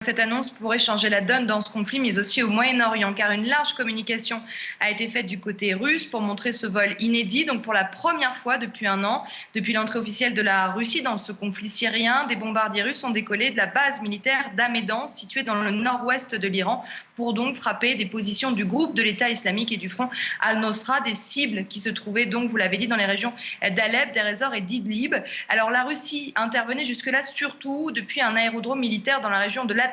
Cette annonce pourrait changer la donne dans ce conflit, mais aussi au Moyen-Orient, car une large communication a été faite du côté russe pour montrer ce vol inédit. Donc pour la première fois depuis un an, depuis l'entrée officielle de la Russie dans ce conflit syrien, des bombardiers russes ont décollé de la base militaire d'Amedan, située dans le nord-ouest de l'Iran, pour donc frapper des positions du groupe de l'État islamique et du front Al-Nosra, des cibles qui se trouvaient donc, vous l'avez dit, dans les régions d'Alep, d'Er Ezor et d'Idlib. Alors la Russie intervenait jusque-là surtout depuis un aérodrome militaire dans la région de Latakia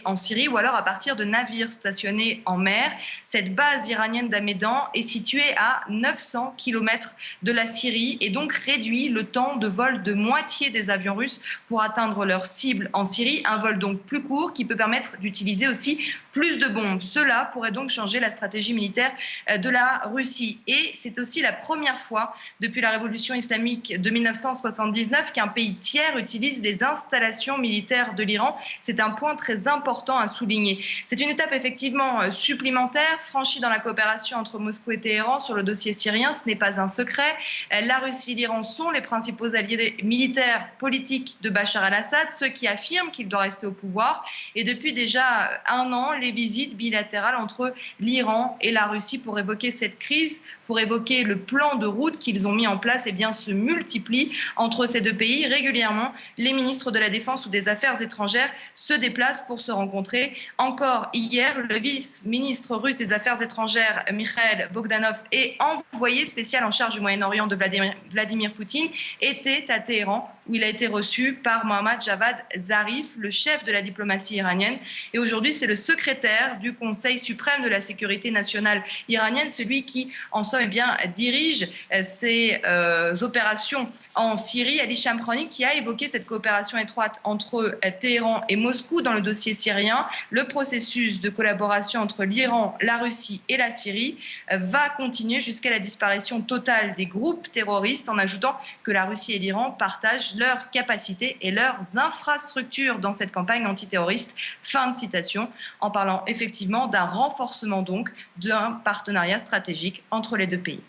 en Syrie ou alors à partir de navires stationnés en mer. Cette base iranienne d'Amedan est située à 900 km de la Syrie et donc réduit le temps de vol de moitié des avions russes pour atteindre leur cible en Syrie. Un vol donc plus court qui peut permettre d'utiliser aussi plus de bombes. Cela pourrait donc changer la stratégie militaire de la Russie. Et c'est aussi la première fois depuis la révolution islamique de 1979 qu'un pays tiers utilise les installations militaires de l'Iran. C'est un point très important à souligner. C'est une étape effectivement supplémentaire franchie dans la coopération entre Moscou et Téhéran sur le dossier syrien. Ce n'est pas un secret. La Russie et l'Iran sont les principaux alliés militaires politiques de Bachar el-Assad, ceux qui affirment qu'il doit rester au pouvoir. Et depuis déjà un an, les visites bilatérales entre l'Iran et la Russie pour évoquer cette crise, pour évoquer le plan de route qu'ils ont mis en place, eh bien, se multiplient entre ces deux pays. Régulièrement, les ministres de la Défense ou des Affaires étrangères se déplacent pour se rencontrer. Encore hier, le vice-ministre russe des Affaires étrangères, Mikhail Bogdanov, et envoyé spécial en charge du Moyen-Orient de Vladimir Poutine, était à Téhéran, où il a été reçu par Mohammad Javad Zarif, le chef de la diplomatie iranienne. Et aujourd'hui, c'est le secrétaire du Conseil suprême de la sécurité nationale iranienne, celui qui, en somme, dirige ces opérations en Syrie, Ali Shamkhani, qui a évoqué cette coopération étroite entre Téhéran et Moscou dans le dossier syrien. Le processus de collaboration entre l'Iran, la Russie et la Syrie va continuer jusqu'à la disparition totale des groupes terroristes, en ajoutant que la Russie et l'Iran partagent leurs capacités et leurs infrastructures dans cette campagne antiterroriste. Fin de citation, en parlant effectivement d'un renforcement donc d'un partenariat stratégique entre les deux pays.